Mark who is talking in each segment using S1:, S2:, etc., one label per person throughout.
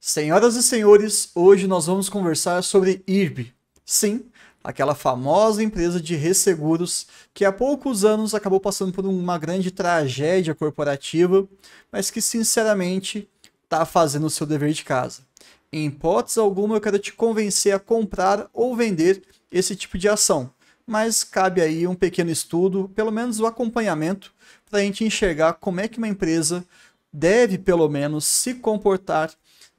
S1: Senhoras e senhores, hoje nós vamos conversar sobre IRB. Sim, aquela famosa empresa de resseguros que há poucos anos acabou passando por uma grande tragédia corporativa, mas que sinceramente está fazendo o seu dever de casa. Em hipótese alguma eu quero te convencer a comprar ou vender esse tipo de ação, mas cabe aí um pequeno estudo, pelo menos o acompanhamento, para a gente enxergar como é que uma empresa deve pelo menos se comportar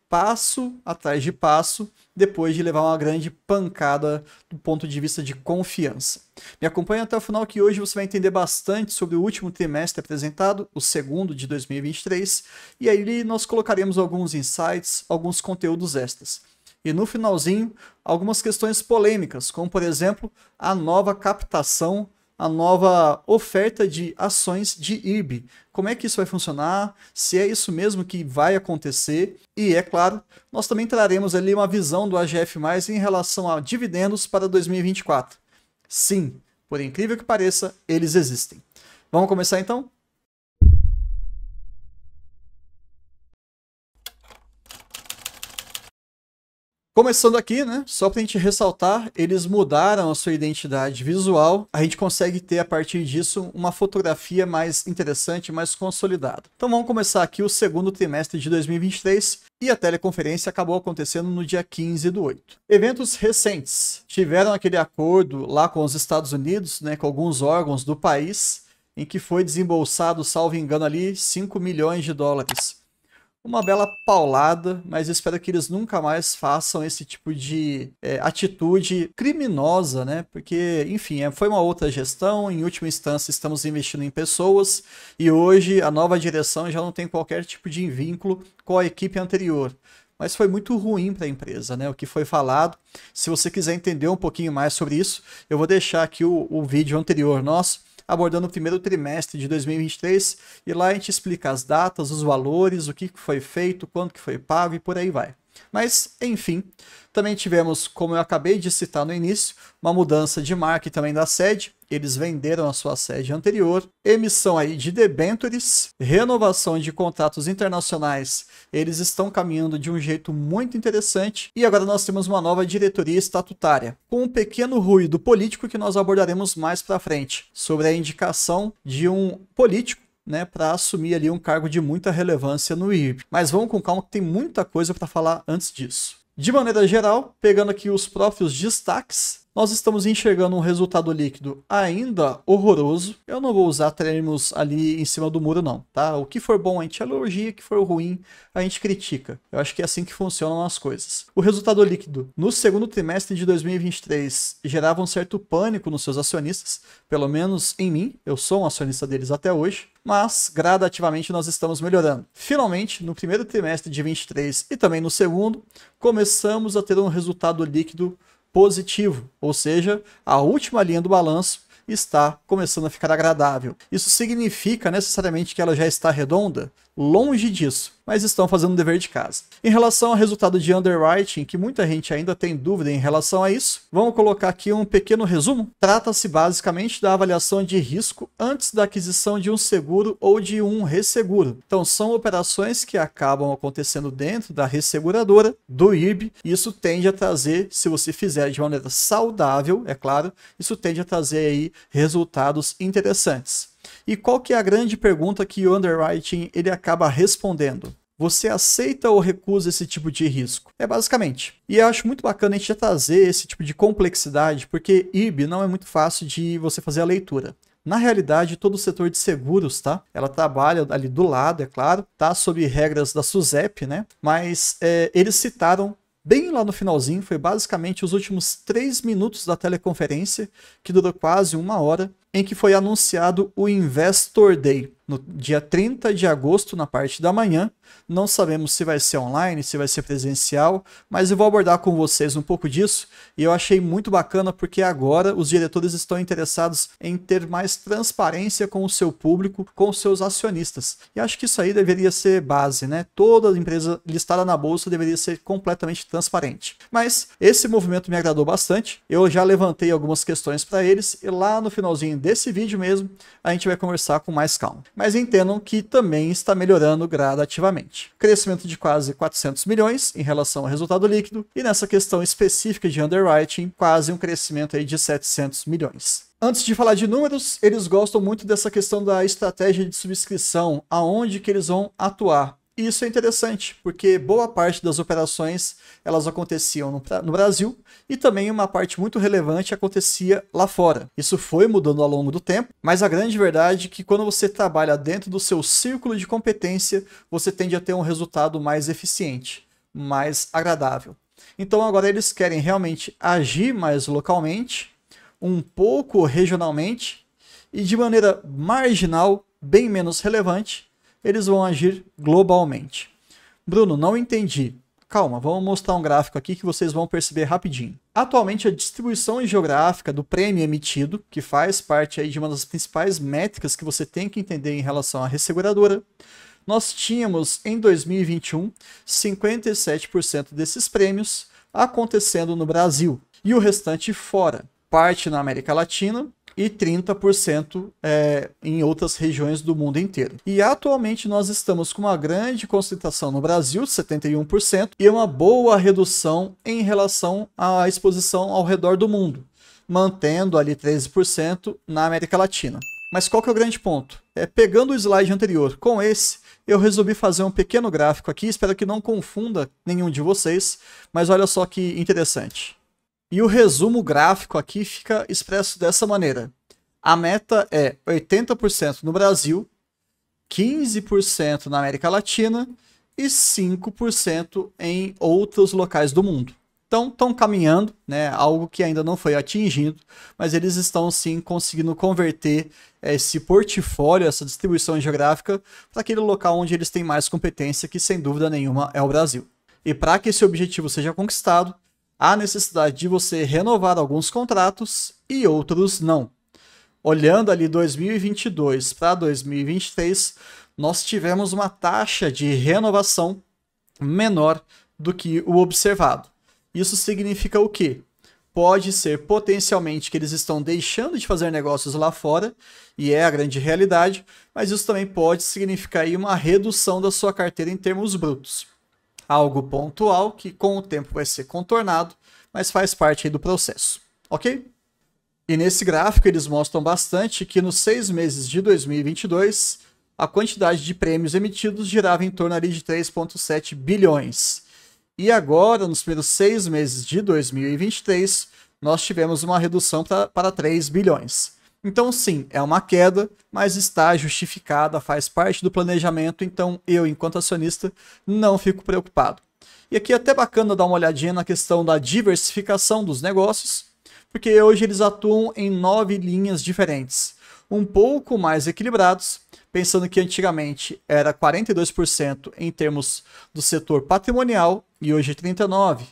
S1: passo atrás de passo, depois de levar uma grande pancada do ponto de vista de confiança. Me acompanha até o final que hoje você vai entender bastante sobre o último trimestre apresentado, o segundo de 2023, e aí nós colocaremos alguns insights, alguns conteúdos extras. E no finalzinho, algumas questões polêmicas, como por exemplo, a nova captação, a nova oferta de ações de IRB. Como é que isso vai funcionar? Se é isso mesmo que vai acontecer? E é claro, nós também traremos ali uma visão do AGF+, em relação a dividendos para 2024. Sim, por incrível que pareça, eles existem. Vamos começar então? Começando aqui, né, só para a gente ressaltar, eles mudaram a sua identidade visual, a gente consegue ter a partir disso uma fotografia mais interessante, mais consolidada. Então vamos começar aqui o segundo trimestre de 2023 e a teleconferência acabou acontecendo no dia 15/8. Eventos recentes, tiveram aquele acordo lá com os Estados Unidos, né, com alguns órgãos do país, em que foi desembolsado, salvo engano ali, 5 milhões de dólares. Uma bela paulada, mas espero que eles nunca mais façam esse tipo de atitude criminosa, né? Porque, enfim, foi uma outra gestão, em última instância estamos investindo em pessoas e hoje a nova direção já não tem qualquer tipo de vínculo com a equipe anterior. Mas foi muito ruim para a empresa, né? O que foi falado. Se você quiser entender um pouquinho mais sobre isso, eu vou deixar aqui o vídeo anterior nosso, abordando o primeiro trimestre de 2023, e lá a gente explica as datas, os valores, o que foi feito, quanto que foi pago e por aí vai. Mas, enfim, também tivemos, como eu acabei de citar no início, uma mudança de marca e também da sede. Eles venderam a sua sede anterior, emissão aí de debêntures, renovação de contratos internacionais. Eles estão caminhando de um jeito muito interessante e agora nós temos uma nova diretoria estatutária, com um pequeno ruído político que nós abordaremos mais para frente, sobre a indicação de um político, né, para assumir ali um cargo de muita relevância no IRB. Mas vamos com calma que tem muita coisa para falar antes disso. De maneira geral, pegando aqui os próprios destaques, nós estamos enxergando um resultado líquido ainda horroroso. Eu não vou usar termos ali em cima do muro não, tá? O que for bom a gente elogia, o que for ruim a gente critica. Eu acho que é assim que funcionam as coisas. O resultado líquido no segundo trimestre de 2023 gerava um certo pânico nos seus acionistas, pelo menos em mim, eu sou um acionista deles até hoje, mas gradativamente nós estamos melhorando. Finalmente, no primeiro trimestre de 23 e também no segundo, começamos a ter um resultado líquido positivo, ou seja, a última linha do balanço está começando a ficar agradável. Isso significa necessariamente que ela já está redonda? Longe disso, mas estão fazendo o dever de casa. Em relação ao resultado de underwriting, que muita gente ainda tem dúvida em relação a isso, vamos colocar aqui um pequeno resumo. Trata-se basicamente da avaliação de risco antes da aquisição de um seguro ou de um resseguro. Então são operações que acabam acontecendo dentro da resseguradora, do IRB, e isso tende a trazer, se você fizer de maneira saudável, é claro, isso tende a trazer aí resultados interessantes. E qual que é a grande pergunta que o underwriting ele acaba respondendo? Você aceita ou recusa esse tipo de risco? É basicamente. E eu acho muito bacana a gente já trazer esse tipo de complexidade, porque IRB não é muito fácil de você fazer a leitura. Na realidade, todo o setor de seguros, tá? Ela trabalha ali do lado, é claro, tá? Sob regras da SUSEP, né? Mas eles citaram bem lá no finalzinho, foi basicamente os últimos 3 minutos da teleconferência, que durou quase 1 hora, em que foi anunciado o Investor Day, no dia 30 de agosto, na parte da manhã. Não sabemos se vai ser online, se vai ser presencial, mas eu vou abordar com vocês um pouco disso, e eu achei muito bacana porque agora os diretores estão interessados em ter mais transparência com o seu público, com os seus acionistas. E acho que isso aí deveria ser base, né? Toda empresa listada na bolsa deveria ser completamente transparente. Mas esse movimento me agradou bastante, eu já levantei algumas questões para eles, e lá no finalzinho desse vídeo mesmo, a gente vai conversar com mais calma. Mas entendam que também está melhorando gradativamente. Crescimento de quase 400 milhões em relação ao resultado líquido, e nessa questão específica de underwriting, quase um crescimento aí de 700 milhões. Antes de falar de números, eles gostam muito dessa questão da estratégia de subscrição, aonde que eles vão atuar. E isso é interessante, porque boa parte das operações elas aconteciam no Brasil e também uma parte muito relevante acontecia lá fora. Isso foi mudando ao longo do tempo, mas a grande verdade é que quando você trabalha dentro do seu círculo de competência, você tende a ter um resultado mais eficiente, mais agradável. Então agora eles querem realmente agir mais localmente, um pouco regionalmente e de maneira marginal, bem menos relevante, eles vão agir globalmente. Bruno, não entendi. Calma, vamos mostrar um gráfico aqui que vocês vão perceber rapidinho. Atualmente, a distribuição geográfica do prêmio emitido, que faz parte aí de uma das principais métricas que você tem que entender em relação à resseguradora, nós tínhamos em 2021 57% desses prêmios acontecendo no Brasil e o restante fora, parte na América Latina e 30% em outras regiões do mundo inteiro. E atualmente nós estamos com uma grande concentração no Brasil, 71%, e uma boa redução em relação à exposição ao redor do mundo, mantendo ali 13% na América Latina. Mas qual que é o grande ponto? Pegando o slide anterior com esse, eu resolvi fazer um pequeno gráfico aqui, espero que não confunda nenhum de vocês, mas olha só que interessante. E o resumo gráfico aqui fica expresso dessa maneira. A meta é 80% no Brasil, 15% na América Latina e 5% em outros locais do mundo. Então, estão caminhando, né, algo que ainda não foi atingido, mas eles estão sim conseguindo converter esse portfólio, essa distribuição geográfica, para aquele local onde eles têm mais competência, que sem dúvida nenhuma é o Brasil. E para que esse objetivo seja conquistado, há necessidade de você renovar alguns contratos e outros não. Olhando ali 2022 para 2023, nós tivemos uma taxa de renovação menor do que o observado. Isso significa o quê? Pode ser potencialmente que eles estão deixando de fazer negócios lá fora, e é a grande realidade, mas isso também pode significar aí uma redução da sua carteira em termos brutos. Algo pontual que com o tempo vai ser contornado, mas faz parte aí do processo, ok? E nesse gráfico eles mostram bastante que nos 6 meses de 2022, a quantidade de prêmios emitidos girava em torno ali de 3,7 bilhões. E agora, nos primeiros 6 meses de 2023, nós tivemos uma redução para 3 bilhões. Então sim, é uma queda, mas está justificada, faz parte do planejamento, então eu, enquanto acionista, não fico preocupado. E aqui é até bacana dar uma olhadinha na questão da diversificação dos negócios, porque hoje eles atuam em 9 linhas diferentes, um pouco mais equilibrados, pensando que antigamente era 42% em termos do setor patrimonial e hoje 39%.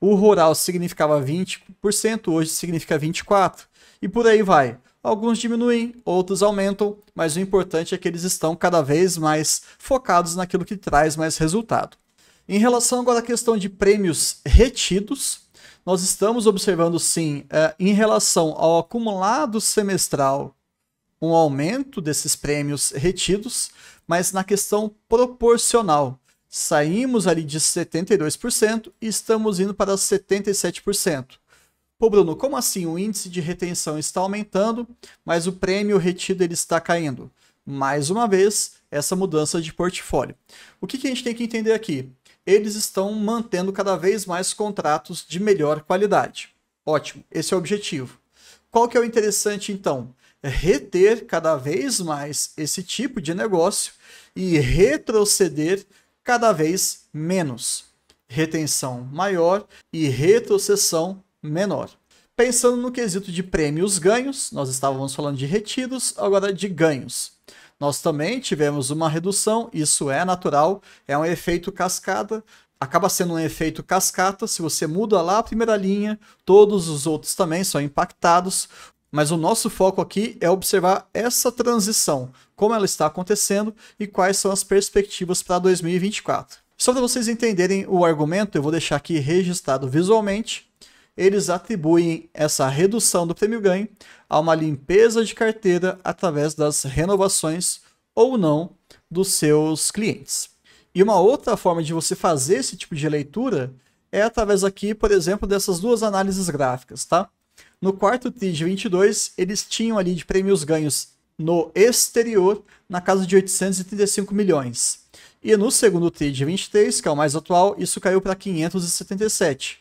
S1: O rural significava 20%, hoje significa 24%, e por aí vai. Alguns diminuem, outros aumentam, mas o importante é que eles estão cada vez mais focados naquilo que traz mais resultado. Em relação agora à questão de prêmios retidos, nós estamos observando sim, em relação ao acumulado semestral, um aumento desses prêmios retidos, mas na questão proporcional. Saímos ali de 72% e estamos indo para 77%. Pô, Bruno, como assim? O índice de retenção está aumentando, mas o prêmio retido ele está caindo. Mais uma vez, essa mudança de portfólio. O que a gente tem que entender aqui? Eles estão mantendo cada vez mais contratos de melhor qualidade. Ótimo, esse é o objetivo. Qual que é o interessante, então? É reter cada vez mais esse tipo de negócio e retroceder cada vez menos. Retenção maior e retrocessão menor. Pensando no quesito de prêmios ganhos, nós estávamos falando de retidos, agora de ganhos. Nós também tivemos uma redução, isso é natural, é um efeito cascata, acaba sendo um efeito cascata, se você muda lá a primeira linha, todos os outros também são impactados, mas o nosso foco aqui é observar essa transição, como ela está acontecendo e quais são as perspectivas para 2024. Só para vocês entenderem o argumento, eu vou deixar aqui registrado visualmente, eles atribuem essa redução do prêmio-ganho a uma limpeza de carteira através das renovações ou não dos seus clientes. E uma outra forma de você fazer esse tipo de leitura é através aqui, por exemplo, dessas duas análises gráficas, tá? No quarto TRI de 22, eles tinham ali de prêmios ganhos no exterior na casa de 835 milhões. E no segundo TRI de 23, que é o mais atual, isso caiu para 577.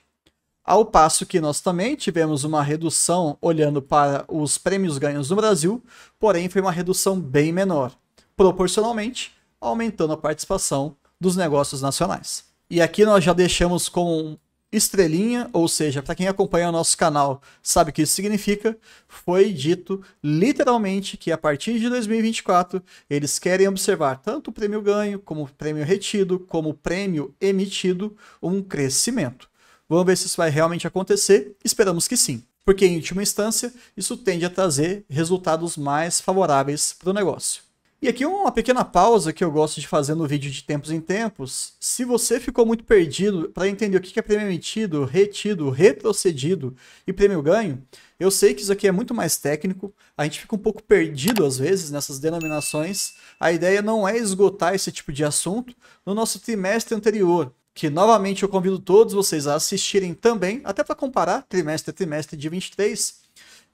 S1: Ao passo que nós também tivemos uma redução olhando para os prêmios ganhos no Brasil, porém foi uma redução bem menor, proporcionalmente aumentando a participação dos negócios nacionais. E aqui nós já deixamos com estrelinha, ou seja, para quem acompanha o nosso canal sabe o que isso significa, foi dito literalmente que a partir de 2024 eles querem observar tanto o prêmio ganho, como o prêmio retido, como o prêmio emitido, um crescimento. Vamos ver se isso vai realmente acontecer, esperamos que sim, porque em última instância isso tende a trazer resultados mais favoráveis para o negócio. E aqui uma pequena pausa que eu gosto de fazer no vídeo de tempos em tempos. Se você ficou muito perdido para entender o que é prêmio emitido, retido, retrocedido e prêmio ganho, eu sei que isso aqui é muito mais técnico, a gente fica um pouco perdido às vezes nessas denominações. A ideia não é esgotar esse tipo de assunto no nosso trimestre anterior, que novamente eu convido todos vocês a assistirem também, até para comparar trimestre a trimestre de 23.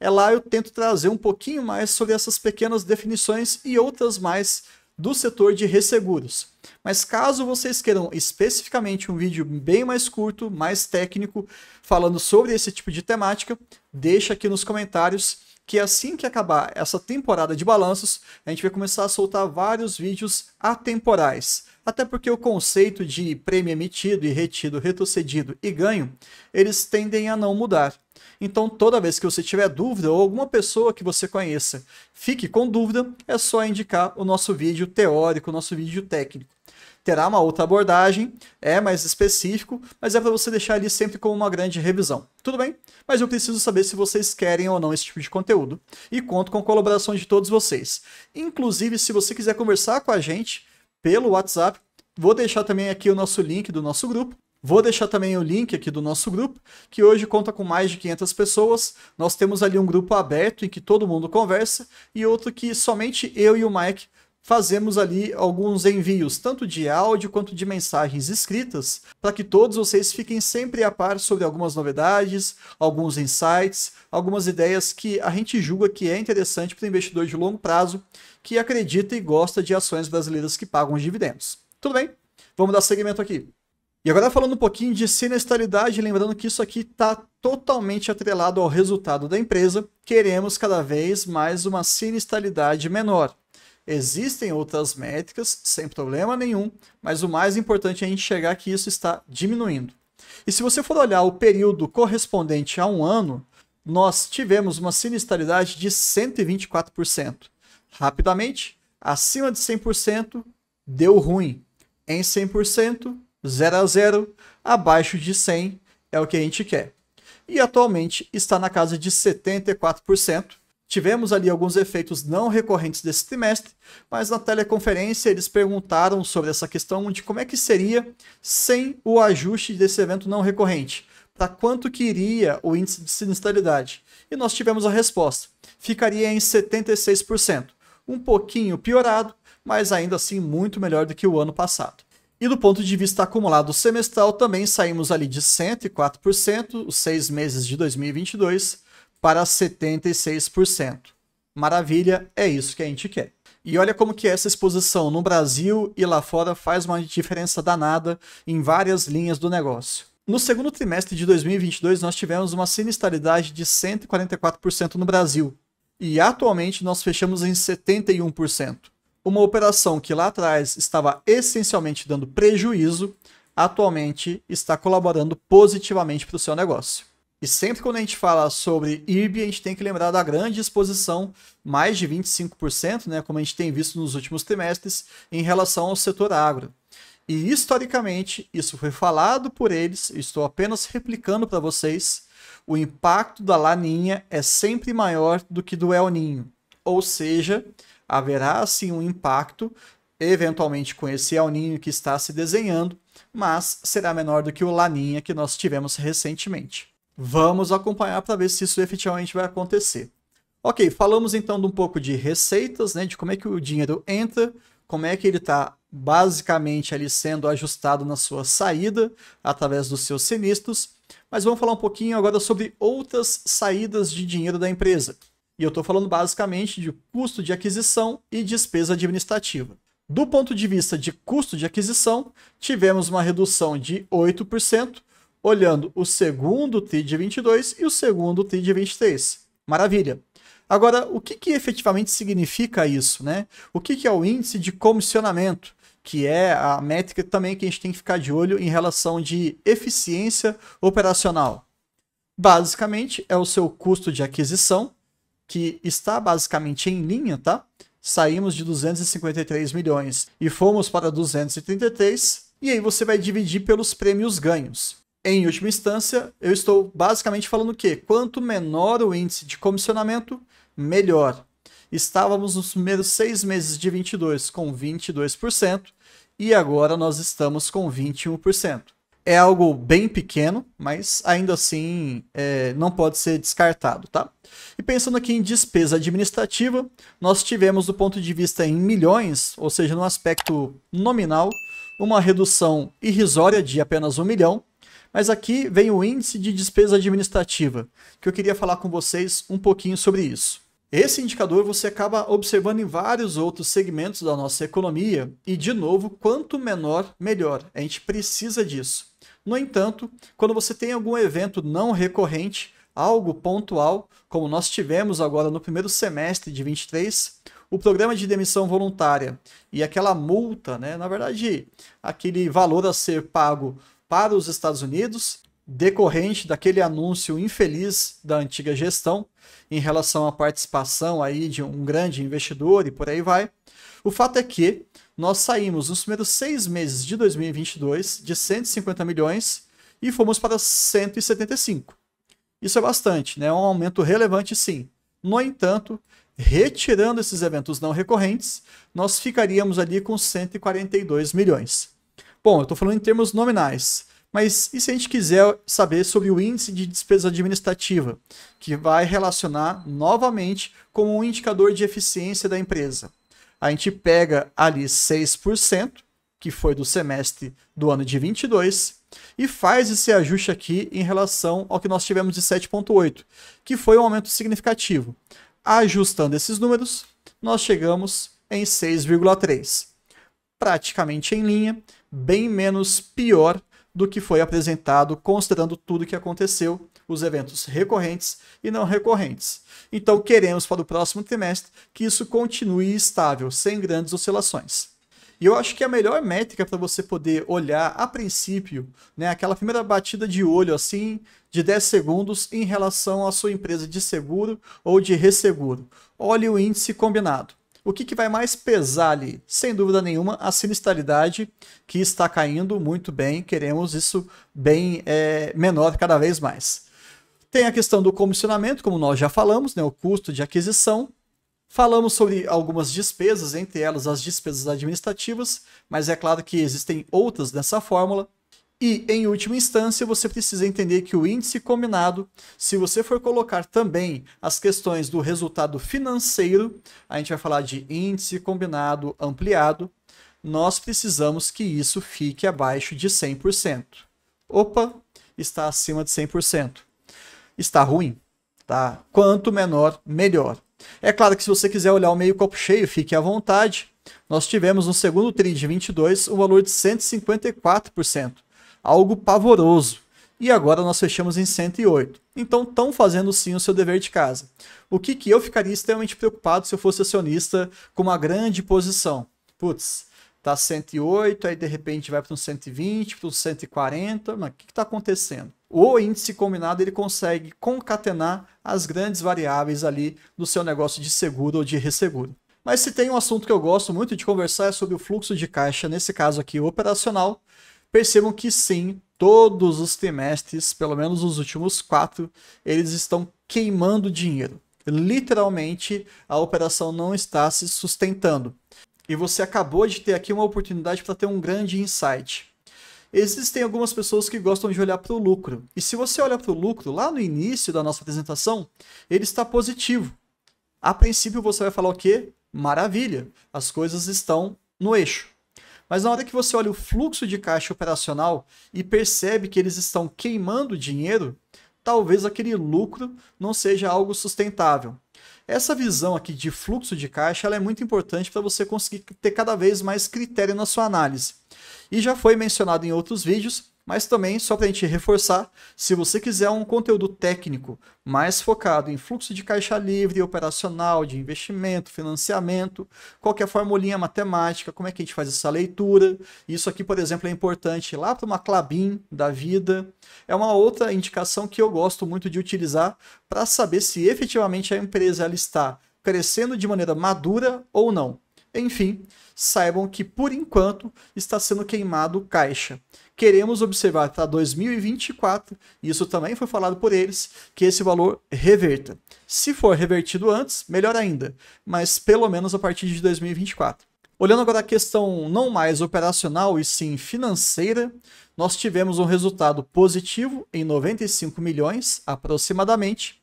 S1: Lá eu tento trazer um pouquinho mais sobre essas pequenas definições e outras mais do setor de resseguros. Mas caso vocês queiram especificamente um vídeo bem mais curto, mais técnico, falando sobre esse tipo de temática, deixa aqui nos comentários que assim que acabar essa temporada de balanços, a gente vai começar a soltar vários vídeos atemporais. Até porque o conceito de prêmio emitido e retido, retrocedido e ganho, eles tendem a não mudar. Então, toda vez que você tiver dúvida ou alguma pessoa que você conheça fique com dúvida, é só indicar o nosso vídeo teórico, o nosso vídeo técnico. Terá uma outra abordagem, é mais específico, mas é para você deixar ali sempre como uma grande revisão. Tudo bem? Mas eu preciso saber se vocês querem ou não esse tipo de conteúdo. E conto com a colaboração de todos vocês. Inclusive, se você quiser conversar com a gente pelo WhatsApp, vou deixar também aqui o nosso link do nosso grupo. Vou deixar também o link aqui do nosso grupo, que hoje conta com mais de 500 pessoas. Nós temos ali um grupo aberto em que todo mundo conversa e outro que somente eu e o Mike fazemos ali alguns envios, tanto de áudio quanto de mensagens escritas, para que todos vocês fiquem sempre a par sobre algumas novidades, alguns insights, algumas ideias que a gente julga que é interessante para o investidor de longo prazo, que acredita e gosta de ações brasileiras que pagam os dividendos. Tudo bem? Vamos dar seguimento aqui. E agora falando um pouquinho de sinistralidade, lembrando que isso aqui está totalmente atrelado ao resultado da empresa, queremos cada vez mais uma sinistralidade menor. Existem outras métricas, sem problema nenhum, mas o mais importante é a gente enxergar que isso está diminuindo. E se você for olhar o período correspondente a um ano, nós tivemos uma sinistralidade de 124%. Rapidamente, acima de 100%, deu ruim. Em 100%, 0 a 0, abaixo de 100 é o que a gente quer. E atualmente está na casa de 74%. Tivemos ali alguns efeitos não recorrentes desse trimestre, mas na teleconferência eles perguntaram sobre essa questão de como é que seria sem o ajuste desse evento não recorrente. Para quanto que iria o índice de sinistralidade? E nós tivemos a resposta. Ficaria em 76%. Um pouquinho piorado, mas ainda assim muito melhor do que o ano passado. E do ponto de vista acumulado semestral, também saímos ali de 104%, os 6 meses de 2022, para 76%. Maravilha, é isso que a gente quer. E olha como que essa exposição no Brasil e lá fora faz uma diferença danada em várias linhas do negócio. No segundo trimestre de 2022, nós tivemos uma sinistralidade de 144% no Brasil. E atualmente nós fechamos em 71%. Uma operação que lá atrás estava essencialmente dando prejuízo, atualmente está colaborando positivamente para o seu negócio. E sempre quando a gente fala sobre IRB, a gente tem que lembrar da grande exposição, mais de 25%, né, como a gente tem visto nos últimos trimestres, em relação ao setor agro. E historicamente, isso foi falado por eles, estou apenas replicando para vocês, o impacto da Laninha é sempre maior do que do El Ninho. Ou seja, haverá sim um impacto, eventualmente com esse El Ninho que está se desenhando, mas será menor do que o Laninha que nós tivemos recentemente. Vamos acompanhar para ver se isso efetivamente vai acontecer. Ok, falamos então de um pouco de receitas, né, de como é que o dinheiro entra, como é que ele está basicamente ali sendo ajustado na sua saída através dos seus sinistros, mas vamos falar um pouquinho agora sobre outras saídas de dinheiro da empresa. E eu estou falando basicamente de custo de aquisição e despesa administrativa. Do ponto de vista de custo de aquisição, tivemos uma redução de 8%, olhando o segundo TRI de 22 e o segundo TRI de 23. Maravilha! Agora, o que efetivamente significa isso, né? O que é o índice de comissionamento, que é a métrica também que a gente tem que ficar de olho em relação de eficiência operacional? Basicamente, é o seu custo de aquisição, que está basicamente em linha, tá? Saímos de 253 milhões e fomos para 233, e aí você vai dividir pelos prêmios ganhos. Em última instância, eu estou basicamente falando que quanto menor o índice de comissionamento, melhor. Estávamos nos primeiros 6 meses de 22 com 22% e agora nós estamos com 21%. É algo bem pequeno, mas ainda assim não pode ser descartado, tá? E pensando aqui em despesa administrativa, nós tivemos do ponto de vista em milhões, ou seja, no aspecto nominal, uma redução irrisória de apenas 1 milhão, mas aqui vem o índice de despesa administrativa, que eu queria falar com vocês um pouquinho sobre isso. Esse indicador você acaba observando em vários outros segmentos da nossa economia e, de novo, quanto menor, melhor. A gente precisa disso. No entanto, quando você tem algum evento não recorrente, algo pontual, como nós tivemos agora no primeiro semestre de 23, o programa de demissão voluntária e aquela multa, né, na verdade, aquele valor a ser pago para os Estados Unidos, decorrente daquele anúncio infeliz da antiga gestão em relação à participação aí de um grande investidor e por aí vai. O fato é que nós saímos nos primeiros 6 meses de 2022 de 150 milhões e fomos para 175. Isso é bastante, né? É um aumento relevante sim. No entanto, retirando esses eventos não recorrentes, nós ficaríamos ali com 142 milhões. Bom, eu estou falando em termos nominais, mas e se a gente quiser saber sobre o índice de despesa administrativa, que vai relacionar novamente com um indicador de eficiência da empresa? A gente pega ali 6%, que foi do semestre do ano de 22, e faz esse ajuste aqui em relação ao que nós tivemos de 7,8, que foi um aumento significativo. Ajustando esses números, nós chegamos em 6,3. Praticamente em linha, bem menos pior do que foi apresentado, considerando tudo que aconteceu, os eventos recorrentes e não recorrentes. Então, queremos para o próximo trimestre que isso continue estável, sem grandes oscilações. E eu acho que a melhor métrica para você poder olhar a princípio, né, aquela primeira batida de olho assim, de 10 segundos em relação à sua empresa de seguro ou de resseguro. Olhe o índice combinado. O que vai mais pesar ali? Sem dúvida nenhuma, a sinistralidade que está caindo muito bem, queremos isso bem menor cada vez mais. Tem a questão do comissionamento, como nós já falamos, né, o custo de aquisição. Falamos sobre algumas despesas, entre elas as despesas administrativas, mas é claro que existem outras nessa fórmula. E, em última instância, você precisa entender que o índice combinado, se você for colocar também as questões do resultado financeiro, a gente vai falar de índice combinado ampliado, nós precisamos que isso fique abaixo de 100%. Opa, está acima de 100%. Está ruim, tá? Quanto menor, melhor. É claro que se você quiser olhar o meio copo cheio, fique à vontade. Nós tivemos no segundo TRI de 22 um valor de 154%. Algo pavoroso. E agora nós fechamos em 108. Então estão fazendo sim o seu dever de casa. O que eu ficaria extremamente preocupado se eu fosse acionista com uma grande posição? Putz, tá 108, aí de repente vai para um 120, para um 140, mas o que está acontecendo? O índice combinado ele consegue concatenar as grandes variáveis ali do seu negócio de seguro ou de resseguro. Mas se tem um assunto que eu gosto muito de conversar é sobre o fluxo de caixa, nesse caso aqui operacional. Percebam que sim, todos os trimestres, pelo menos os últimos 4, eles estão queimando dinheiro. Literalmente, a operação não está se sustentando. E você acabou de ter aqui uma oportunidade para ter um grande insight. Existem algumas pessoas que gostam de olhar para o lucro. E se você olha para o lucro, lá no início da nossa apresentação, ele está positivo. A princípio você vai falar o quê? Maravilha, as coisas estão no eixo. Mas na hora que você olha o fluxo de caixa operacional e percebe que eles estão queimando dinheiro, talvez aquele lucro não seja algo sustentável. Essa visão aqui de fluxo de caixa ela é muito importante para você conseguir ter cada vez mais critério na sua análise. E já foi mencionado em outros vídeos, mas também, só para a gente reforçar, se você quiser um conteúdo técnico mais focado em fluxo de caixa livre, operacional, de investimento, financiamento, qualquer formulinha matemática, como é que a gente faz essa leitura, isso aqui, por exemplo, é importante lá para uma Klabin da vida, é uma outra indicação que eu gosto muito de utilizar para saber se efetivamente a empresa ela está crescendo de maneira madura ou não. Enfim, saibam que por enquanto está sendo queimado caixa. Queremos observar para 2024, isso também foi falado por eles, que esse valor reverta. Se for revertido antes, melhor ainda, mas pelo menos a partir de 2024. Olhando agora a questão não mais operacional e sim financeira, nós tivemos um resultado positivo em 95 milhões aproximadamente,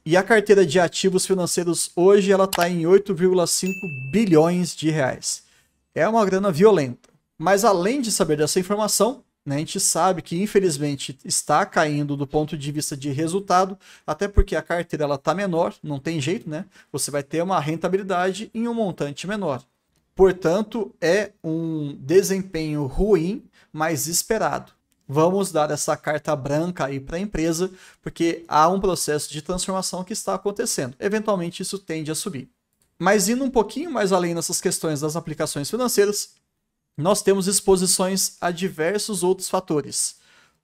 S1: e a carteira de ativos financeiros hoje ela está em 8,5 bilhões de reais. É uma grana violenta. Mas além de saber dessa informação, né, a gente sabe que infelizmente está caindo do ponto de vista de resultado, até porque a carteira está menor, não tem jeito, né? Você vai ter uma rentabilidade em um montante menor. Portanto, é um desempenho ruim, mas esperado. Vamos dar essa carta branca aí para a empresa, porque há um processo de transformação que está acontecendo. Eventualmente isso tende a subir. Mas indo um pouquinho mais além nessas questões das aplicações financeiras, nós temos exposições a diversos outros fatores.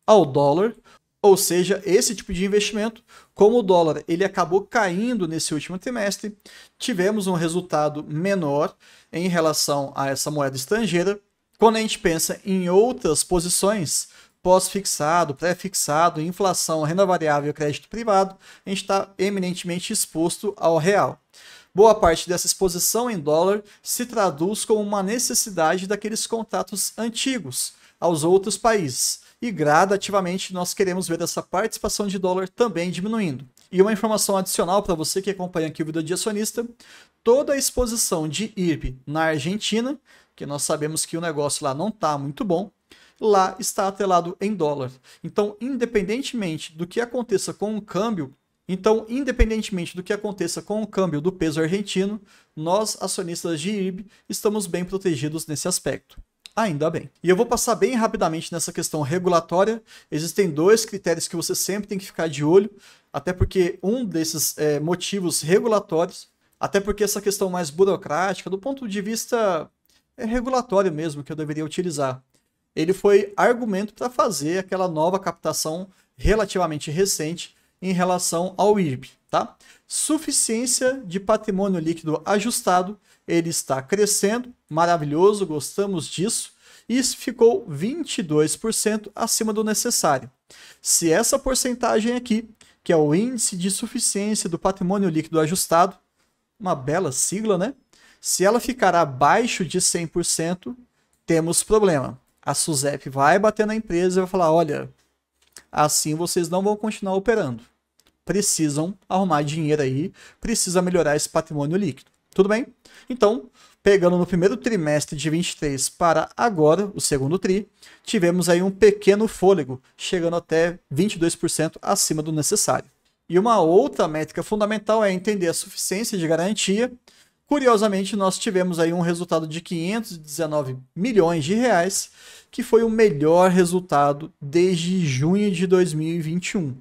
S1: Ao dólar, ou seja, esse tipo de investimento, como o dólar ele acabou caindo nesse último trimestre, tivemos um resultado menor em relação a essa moeda estrangeira. Quando a gente pensa em outras posições, pós-fixado, pré-fixado, inflação, renda variável e crédito privado, a gente está eminentemente exposto ao real. Boa parte dessa exposição em dólar se traduz como uma necessidade daqueles contratos antigos aos outros países. E gradativamente nós queremos ver essa participação de dólar também diminuindo. E uma informação adicional para você que acompanha aqui o Vida de Acionista, toda a exposição de IRB na Argentina, que nós sabemos que o negócio lá não está muito bom, lá está atrelado em dólar. Então, independentemente do que aconteça com o câmbio, do peso argentino, nós, acionistas de IRB, estamos bem protegidos nesse aspecto. Ainda bem. E eu vou passar bem rapidamente nessa questão regulatória. Existem dois critérios que você sempre tem que ficar de olho, até porque um desses motivos regulatórios, até porque essa questão mais burocrática, do ponto de vista regulatório mesmo, que eu deveria utilizar, ele foi argumento para fazer aquela nova captação relativamente recente em relação ao IRB, tá? Suficiência de patrimônio líquido ajustado, ele está crescendo, maravilhoso, gostamos disso, e isso ficou 22% acima do necessário. Se essa porcentagem aqui, que é o índice de suficiência do patrimônio líquido ajustado, uma bela sigla, né? Se ela ficar abaixo de 100%, temos problema. A SUSEP vai bater na empresa e vai falar, olha, assim vocês não vão continuar operando. Precisam arrumar dinheiro aí, precisa melhorar esse patrimônio líquido. Tudo bem? Então, pegando no primeiro trimestre de 23 para agora, o segundo tri, tivemos aí um pequeno fôlego, chegando até 22% acima do necessário. E uma outra métrica fundamental é entender a suficiência de garantia. Curiosamente, nós tivemos aí um resultado de 519 milhões de reais, que foi o melhor resultado desde junho de 2021.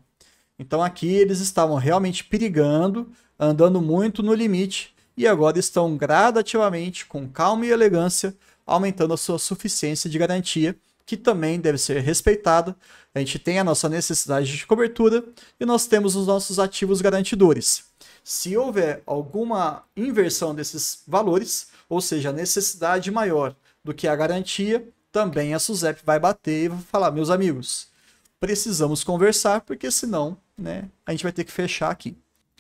S1: Então aqui eles estavam realmente perigando, andando muito no limite, e agora estão gradativamente, com calma e elegância, aumentando a sua suficiência de garantia, que também deve ser respeitada. A gente tem a nossa necessidade de cobertura e nós temos os nossos ativos garantidores. Se houver alguma inversão desses valores, ou seja, a necessidade maior do que a garantia, também a SUSEP vai bater e vai falar, meus amigos, precisamos conversar, porque senão, né, a gente vai ter que fechar aqui.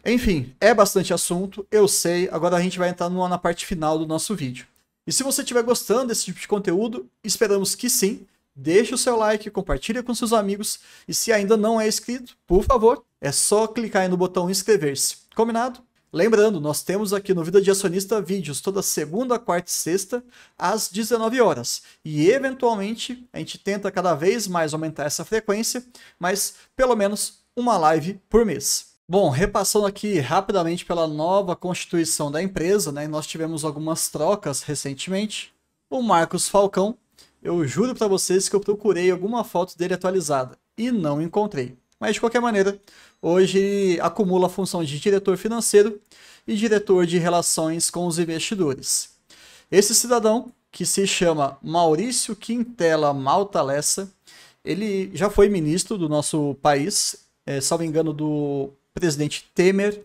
S1: Enfim, é bastante assunto, eu sei, agora a gente vai entrar na parte final do nosso vídeo. E se você estiver gostando desse tipo de conteúdo, esperamos que sim, deixa o seu like, compartilha com seus amigos e se ainda não é inscrito, por favor, é só clicar aí no botão inscrever-se. Combinado? Lembrando, nós temos aqui no Vida de Acionista vídeos toda segunda, quarta e sexta, às 19 horas. E, eventualmente, a gente tenta cada vez mais aumentar essa frequência, mas pelo menos uma live por mês. Bom, repassando aqui rapidamente pela nova constituição da empresa, né? Nós tivemos algumas trocas recentemente. O Marcos Falcão, eu juro para vocês que eu procurei alguma foto dele atualizada e não encontrei. Mas, de qualquer maneira, hoje ele acumula a função de diretor financeiro e diretor de relações com os investidores. Esse cidadão, que se chama Maurício Quintela Malta Lessa, ele já foi ministro do nosso país, salvo engano, do presidente Temer,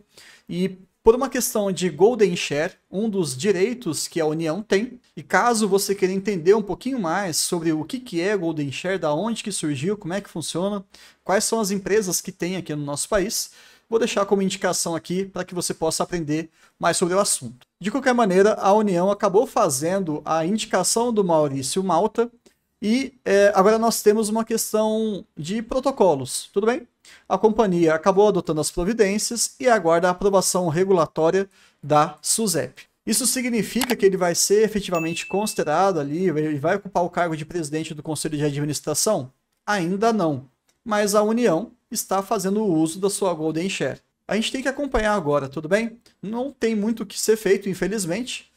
S1: e por uma questão de Golden Share, um dos direitos que a União tem, e caso você queira entender um pouquinho mais sobre o que é Golden Share, da onde que surgiu, como é que funciona, quais são as empresas que tem aqui no nosso país, vou deixar como indicação aqui para que você possa aprender mais sobre o assunto. De qualquer maneira, a União acabou fazendo a indicação do Maurício Malta e agora nós temos uma questão de protocolos, tudo bem? A companhia acabou adotando as providências e aguarda a aprovação regulatória da SUSEP. Isso significa que ele vai ser efetivamente considerado ali, ele vai ocupar o cargo de presidente do Conselho de Administração? Ainda não, mas a União está fazendo uso da sua Golden Share. A gente tem que acompanhar agora, tudo bem? Não tem muito o que ser feito, infelizmente,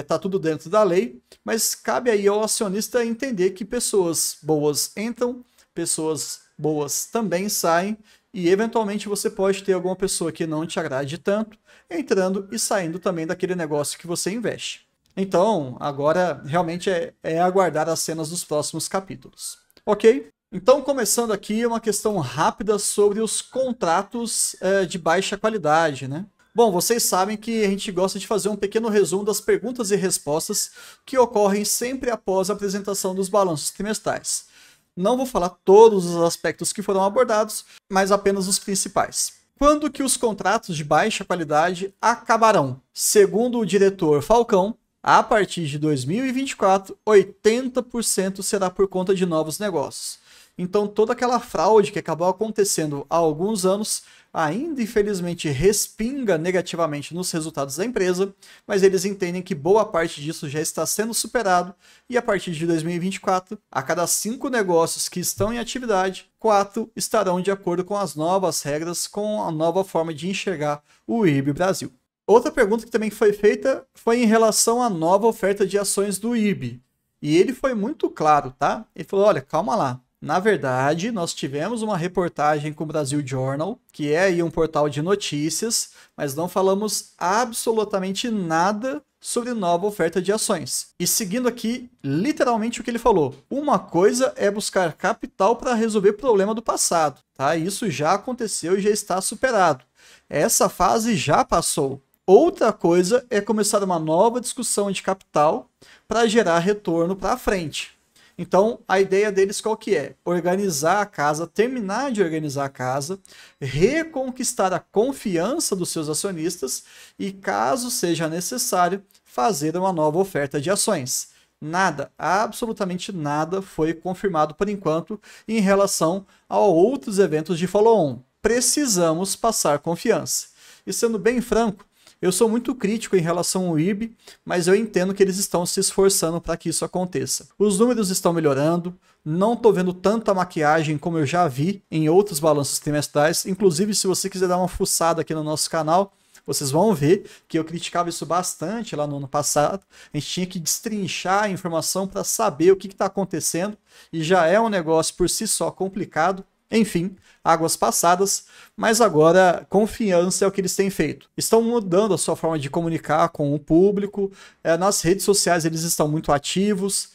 S1: tá tudo dentro da lei, mas cabe aí ao acionista entender que pessoas boas entram, pessoas boas também saem, e eventualmente você pode ter alguma pessoa que não te agrade tanto, entrando e saindo também daquele negócio que você investe. Então, agora realmente é aguardar as cenas dos próximos capítulos. Ok? Então, começando aqui, uma questão rápida sobre os contratos de baixa qualidade, né? Bom, vocês sabem que a gente gosta de fazer um pequeno resumo das perguntas e respostas que ocorrem sempre após a apresentação dos balanços trimestrais. Não vou falar todos os aspectos que foram abordados, mas apenas os principais. Quando que os contratos de baixa qualidade acabarão? Segundo o diretor Falcão, a partir de 2024, 80% será por conta de novos negócios. Então toda aquela fraude que acabou acontecendo há alguns anos ainda infelizmente respinga negativamente nos resultados da empresa, mas eles entendem que boa parte disso já está sendo superado e a partir de 2024, a cada 5 negócios que estão em atividade, 4 estarão de acordo com as novas regras, com a nova forma de enxergar o IRB Brasil. Outra pergunta que também foi feita foi em relação à nova oferta de ações do IRB. E ele foi muito claro, tá? Ele falou, olha, calma lá. Na verdade, nós tivemos uma reportagem com o Brasil Journal, que é aí um portal de notícias, mas não falamos absolutamente nada sobre nova oferta de ações. E seguindo aqui, literalmente o que ele falou. Uma coisa é buscar capital para resolver problema do passado, tá? Isso já aconteceu e já está superado. Essa fase já passou. Outra coisa é começar uma nova discussão de capital para gerar retorno para frente. Então, a ideia deles qual que é? Organizar a casa, terminar de organizar a casa, reconquistar a confiança dos seus acionistas e, caso seja necessário, fazer uma nova oferta de ações. Nada, absolutamente nada foi confirmado por enquanto em relação a outros eventos de follow-on. Precisamos passar confiança. E sendo bem franco, eu sou muito crítico em relação ao IRB, mas eu entendo que eles estão se esforçando para que isso aconteça. Os números estão melhorando, não estou vendo tanta maquiagem como eu já vi em outros balanços trimestrais. Inclusive, se você quiser dar uma fuçada aqui no nosso canal, vocês vão ver que eu criticava isso bastante lá no ano passado. A gente tinha que destrinchar a informação para saber o que está acontecendo, e já é um negócio por si só complicado. Enfim, águas passadas, mas agora confiança é o que eles têm feito. Estão mudando a sua forma de comunicar com o público, nas redes sociais eles estão muito ativos,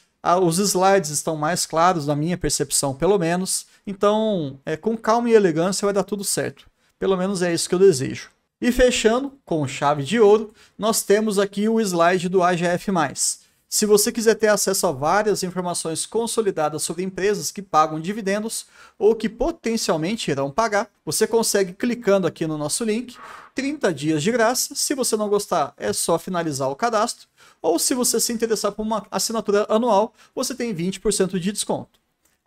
S1: os slides estão mais claros, na minha percepção pelo menos. Então, com calma e elegância vai dar tudo certo. Pelo menos é isso que eu desejo. E fechando com chave de ouro, nós temos aqui o slide do AGF+. Se você quiser ter acesso a várias informações consolidadas sobre empresas que pagam dividendos ou que potencialmente irão pagar, você consegue clicando aqui no nosso link, 30 dias de graça. Se você não gostar, é só finalizar o cadastro. Ou se você se interessar por uma assinatura anual, você tem 20% de desconto.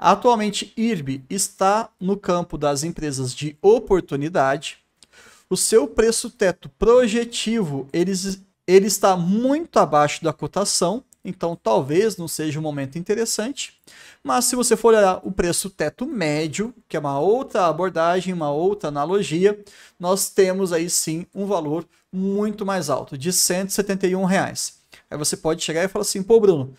S1: Atualmente, IRB está no campo das empresas de oportunidade. O seu preço teto projetivo, ele está muito abaixo da cotação, então talvez não seja um momento interessante. Mas se você for olhar o preço teto médio, que é uma outra abordagem, uma outra analogia, nós temos aí sim um valor muito mais alto, de R$ 171. Aí você pode chegar e falar assim, pô Bruno,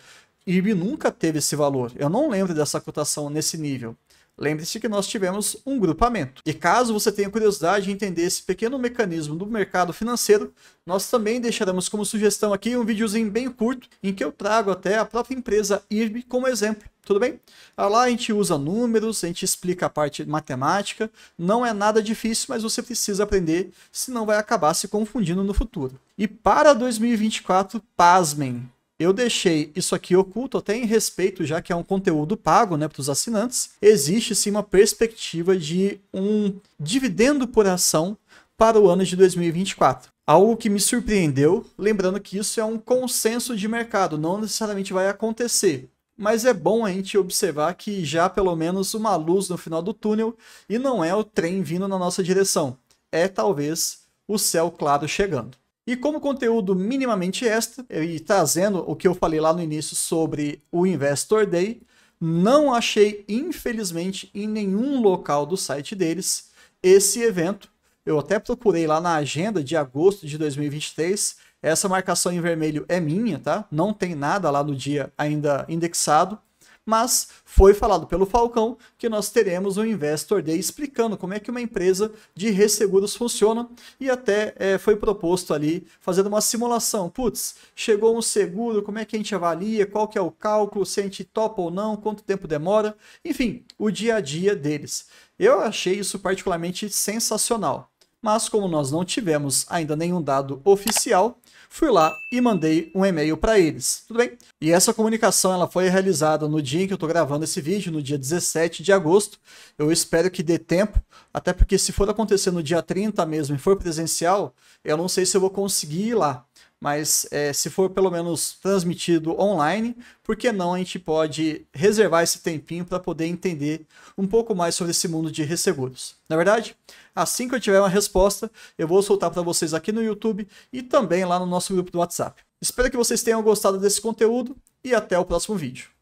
S1: IRB nunca teve esse valor, eu não lembro dessa cotação nesse nível. Lembre-se que nós tivemos um grupamento. E caso você tenha curiosidade em entender esse pequeno mecanismo do mercado financeiro, nós também deixaremos como sugestão aqui um videozinho bem curto, em que eu trago até a própria empresa IRB como exemplo. Tudo bem? Lá a gente usa números, a gente explica a parte matemática, não é nada difícil, mas você precisa aprender, senão vai acabar se confundindo no futuro. E para 2024, pasmem, eu deixei isso aqui oculto até em respeito, já que é um conteúdo pago, né, para os assinantes. Existe sim uma perspectiva de um dividendo por ação para o ano de 2024. Algo que me surpreendeu, lembrando que isso é um consenso de mercado, não necessariamente vai acontecer. Mas é bom a gente observar que já pelo menos uma luz no final do túnel e não é o trem vindo na nossa direção. É talvez o céu claro chegando. E como conteúdo minimamente extra, e trazendo o que eu falei lá no início sobre o Investor Day, não achei, infelizmente, em nenhum local do site deles esse evento. Eu até procurei lá na agenda de agosto de 2023, essa marcação em vermelho é minha, tá? Não tem nada lá no dia ainda indexado. Mas foi falado pelo Falcão que nós teremos um Investor Day explicando como é que uma empresa de resseguros funciona e até foi proposto ali fazer uma simulação. Putz, chegou um seguro, como é que a gente avalia, qual que é o cálculo, se a gente topa ou não, quanto tempo demora, enfim, o dia a dia deles. Eu achei isso particularmente sensacional, mas como nós não tivemos ainda nenhum dado oficial, fui lá e mandei um e-mail para eles, tudo bem? E essa comunicação ela foi realizada no dia em que eu estou gravando esse vídeo, no dia 17 de agosto. Eu espero que dê tempo, até porque se for acontecer no dia 30 mesmo e for presencial, eu não sei se eu vou conseguir ir lá. Mas se for pelo menos transmitido online, por que não a gente pode reservar esse tempinho para poder entender um pouco mais sobre esse mundo de resseguros? Na verdade, assim que eu tiver uma resposta, eu vou soltar para vocês aqui no YouTube e também lá no nosso grupo do WhatsApp. Espero que vocês tenham gostado desse conteúdo e até o próximo vídeo.